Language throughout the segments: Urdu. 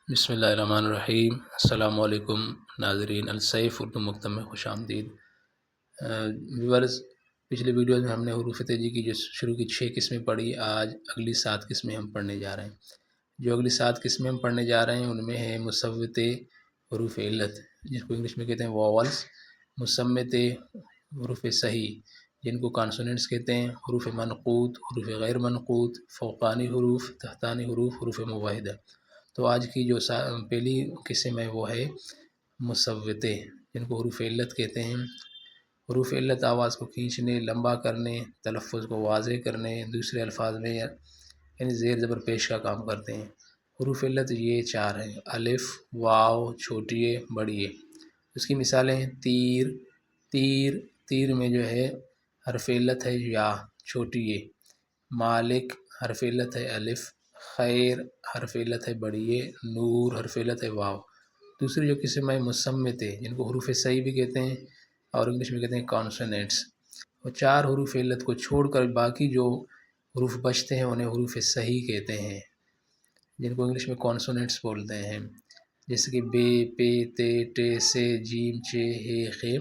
بسم اللہ الرحمن الرحیم۔ السلام علیکم ناظرین، السیف اردو مکتب میں خوش آمدید۔ ویورز، پچھلے ویڈیوز میں ہم نے حروف تہجی کی جو شروع کی 6 قسمیں پڑھی، آج اگلی 7 قسمیں ہم پڑھنے جا رہے ہیں۔ جو اگلی 7 قسمیں ہم پڑھنے جا رہے ہیں ان میں ہے مصوت حروف علت، جس کو انگلش میں کہتے ہیں واولس، مصمت حروف صحیح جن کو کانسوننٹس کہتے ہیں، حروف منقوط، حروف غیر منقوط، فوقانی حروف، تحتانی حروف، حروف مباحدہ۔ تو آج کی جو پہلی قسم ہے وہ ہے مصوتے، جن کو حروف علت کہتے ہیں۔ حروف علت آواز کو کھینچنے، لمبا کرنے، تلفظ کو واضح کرنے، دوسرے الفاظ میں یعنی زیر زبر پیش کا کام کرتے ہیں۔ حروف علت یہ 4 ہیں: الف، واو، چھوٹی اے، بڑی اے۔ اس کی مثالیں ہیں تیر، تیر، تیر میں جو ہے حرف علت ہے یا، چھوٹی اے۔ مالک، حرف علت ہے الف۔ خیر، حرف علت ہے بڑی اے۔ نور، حرف علت ہے واو۔ دوسری جو قسم ہے مصمت، جن کو حروف صحیح بھی کہتے ہیں اور انگلش میں کہتے ہیں کانسوننٹس۔ اور 4 حروف علت کو چھوڑ کر باقی جو حروف بچتے ہیں انہیں حروف صحیح کہتے ہیں، جن کو انگلش میں کانسوننٹس بولتے ہیں، جیسے کہ بے، پے، تے، ٹے، سے، جیم، چے، ہے، خے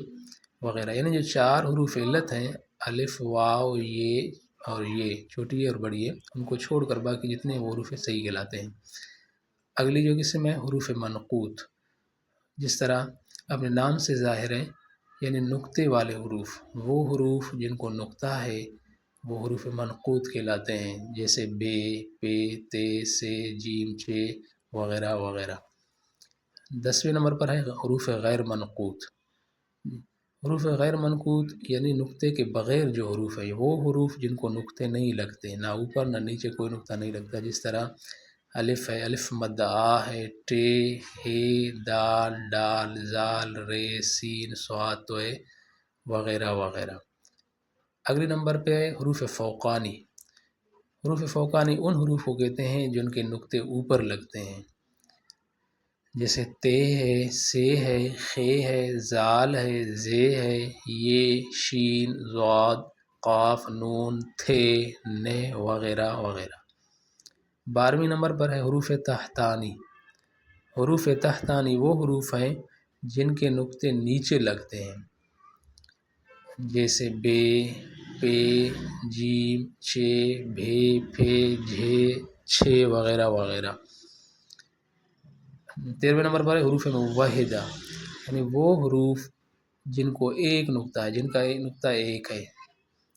وغیرہ۔ یعنی جو 4 حروف علت ہیں الف، واو، یہ اور یہ، چھوٹی اے اور بڑی اے، ان کو چھوڑ کر باقی جتنے وہ حروف صحیح کہلاتے ہیں۔ اگلی جو قسم ہے حروف منقوط، جس طرح اپنے نام سے ظاہر ہے، یعنی نقطے والے حروف، وہ حروف جن کو نقطہ ہے وہ حروف منقوط کہلاتے ہیں، جیسے بے، پے، تے، سے، جیم، چے وغیرہ وغیرہ۔ 10ویں نمبر پر ہے حروف غیر منقوط۔ حروف غیر منقوط یعنی نقطے کے بغیر جو حروف ہے، وہ حروف جن کو نقطے نہیں لگتے، نہ اوپر نہ نیچے کوئی نقطہ نہیں لگتا، جس طرح الف ہے، الف مد آ ہے، ٹے، ہے، دال، ڈال، زال، رے، سین، صاد، توے وغیرہ وغیرہ۔ اگلی نمبر پہ ہے حروف فوقانی۔ حروف فوقانی ان حروف کو کہتے ہیں جن کے نقطے اوپر لگتے ہیں، جیسے تے ہے، سے ہے، خے ہے، زال ہے، زے ہے، یہ، شین، ضاد، قاف، نون، تھے، نے وغیرہ وغیرہ۔ 12ویں نمبر پر ہے حروف تحتانی۔ حروف تحتانی وہ حروف ہیں جن کے نقطے نیچے لگتے ہیں، جیسے بے، پے، جیم، چے، بھے، پھے، جھے، چھے وغیرہ وغیرہ۔ 13ویں نمبر پر ہے حروف مباحدہ، یعنی وہ حروف جن کو ایک نقطہ ہے، جن کا ایک نقطہ ایک ہے،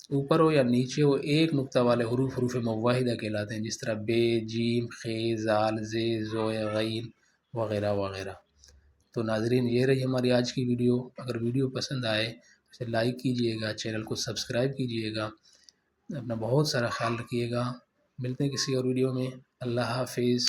اوپر ہو یا نیچے ہو، ایک نقطہ والے حروف حروف مباحدہ کہلاتے ہیں، جس طرح بے، جیم، خے، زال، زے، زوئے، غین وغیرہ وغیرہ۔ تو ناظرین، یہ رہی ہماری آج کی ویڈیو۔ اگر ویڈیو پسند آئے تو اسے لائک کیجئے گا، چینل کو سبسکرائب کیجئے گا، اپنا بہت سارا خیال رکھیے گا۔ ملتے ہیں کسی اور ویڈیو میں۔ اللہ حافظ۔